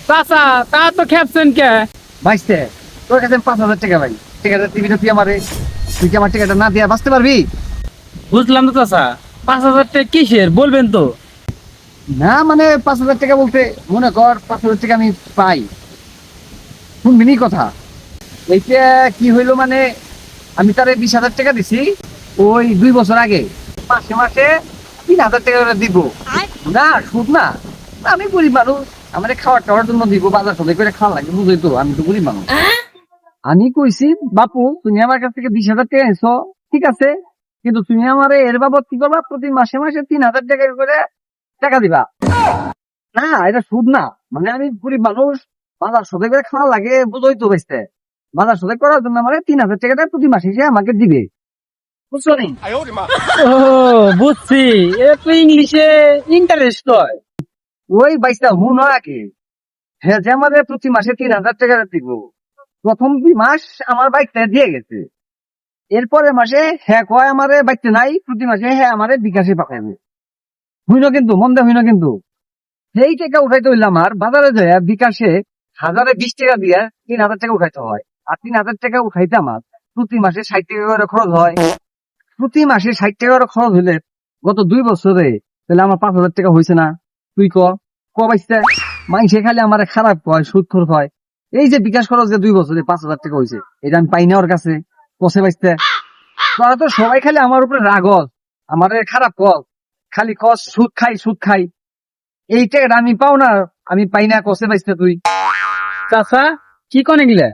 চাচা তা তো খেপছেন কে? ভাইস্তে তোর কাছে 5,000 টাকা ভাই। ঠিক আছে, তুই কি আমার টাকাটা না দিয়ে বাঁচতে পারবি? বুঝলাম তো চাচা, 5,000 টাকা কিসের বলবেন তো? না মানে 5,000 টাকা বলতে মনে কর 5,000 টাকা আমি পাই, শুনবিনি কথা। এইটা কি হইলো মানে আমি তারে 20,000 টাকা দিছি ওই 2 বছর আগে। মাসে মাসে 3,000 টাকা করে দিব। না সুদ না, আমি গরিব মানুষ, আমার খাওয়ার টাওয়ার জন্য দিব, বাজার সদাই করে খাওয়া লাগে, বুঝই তো, আমি তো গরিব মানুষ। আমি কইছি বাপু তুমি আমার কাছ থেকে 20,000 টাকা নিছো, ঠিক আছে, কিন্তু তুমি আমার এর বাবদ কি করবা, প্রতি মাসে মাসে 3,000 টাকা করে টাকা দিবা। না এটা সুদ না, মানে আমি গরিব মানুষ, বাজার সদাই করে খাওয়া লাগে, বুঝই তো বেচতে, বাজার সদাই করার জন্য আমার 3,000 টাকাটা প্রতি মাসে সে আমাকে দিবে, বুঝছো নি? ও বুঝছি, এটা তো ইংলিশে ইন্টারেস্ট হয়। ওই বাইশটা হুন হয় কি, হ্যাঁ যে আমাদের প্রতি মাসে 3,000 টাকা দিব, প্রথম 2 মাস আমার বাইকটা দিয়ে গেছে, এরপরে মাসে হ্যাঁ কয় আমারে বাইকটা নাই, প্রতি মাসে হ্যাঁ আমারে বিকাশে পাঠাবে। হইল কিন্তু মন্দা হইল কিন্তু সেই টাকা উঠাইতে হইলে আমার বাজারে যায় বিকাশে 1,020 টাকা দিয়ে 3,000 টাকা উঠাইতে হয়। আর 3,000 টাকা উঠাইতে আমার প্রতি মাসে 60 টাকা করে খরচ হয়। প্রতি মাসে 60 টাকা করে খরচ হইলে গত 2 বছরে তাহলে আমার 5,000 টাকা হয়েছে না? তুই বাইসতে মাইসে খালি আমার খারাপ কয়, সুদ খরচ হয়। এই যে বিকাশ খরচ যে 2 বছরে 5,000 টাকা হয়েছে, এটা আমি পাই না ওর কাছে, কষে বাইসতে। তোরা তো সবাই খালি আমার উপরে রাগস, আমার খারাপ কস, খালি কস সুদ খাই সুদ খাই। এই টাকাটা আমি পাও না, আমি পাই না, কষে বাইসতে তুই। চাচা কি কনে গিলে?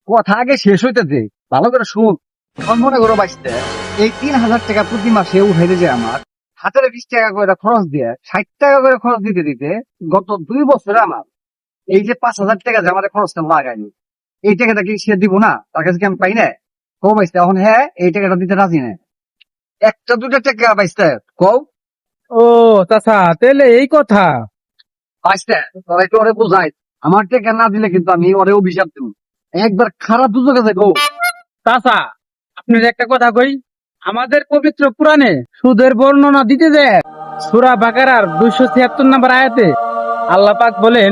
কথা আগে শেষ হইতে দে, ভালো করে শুন। এখন মনে করো বাইসতে এই 3,000 টাকা প্রতি মাসে উঠাইতে যে আমার হাতের 20 টাকা করে খরচ দিয়ে 60 টাকা করে খরচ দিতে দিতে গত 2 বছরে আমার এই যে 5,000 টাকা যে আমার খরচটা লাগাইনি, এই টাকাটা কি সে দিব না? তার কাছে কি আমি পাই না? কও বাইসতে এখন হ্যাঁ এই টাকাটা দিতে রাজি না, একটা দুটা টাকা বাইসতে কও। ও চাচা তাহলে এই কথা। বাইসতে তোরা একটু ওরে বুঝাই, আমার টাকা না দিলে কিন্তু আমি ওরে অভিশাপ দেব, একবার খারাপ দুজকে যাবো। চাচা আপনার একটা কথা কই, আমাদের পবিত্র পুরাণে সুদের বর্ণনা দিতে যায় সূরা বাকারার 276 নম্বর আয়াতে আল্লাহ পাক বলেন,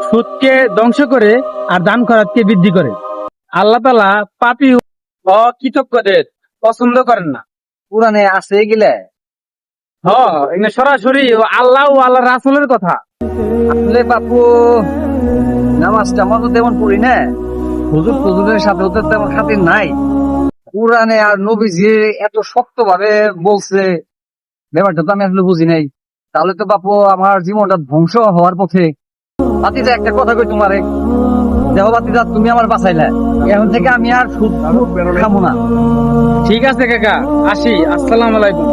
সুদকে ধ্বংস করে আর দান খয়রাতকে বৃদ্ধি করে। আল্লাহ তাআলা পাপী ও অকৃতজ্ঞদের পছন্দ করেন না। পুরানে আছে গিলে এখানে সরাসরি আল্লাহ ও আল্লাহ রাসূলের কথা। আসলে বাপু নামাজটা আমরা তো তেমন পড়ি না, হুজুর ফুজুরের সাথে ওদের তেমন খাতির নাই। কোরআনে আর নবীজি এত শক্ত ভাবে বলছে, ব্যাপারটা তো আমি আসলে বুঝি নাই। তাহলে তো বাপু আমার জীবনটা ধ্বংস হওয়ার পথে। বাতিজা একটা কথা কই তোমারে, দেখো বাতিজা তুমি আমার বাঁচাইলে, এখন থেকে আমি আর সুদ খাবো না। ঠিক আছে কাকা, আসি, আসসালামু আলাইকুম।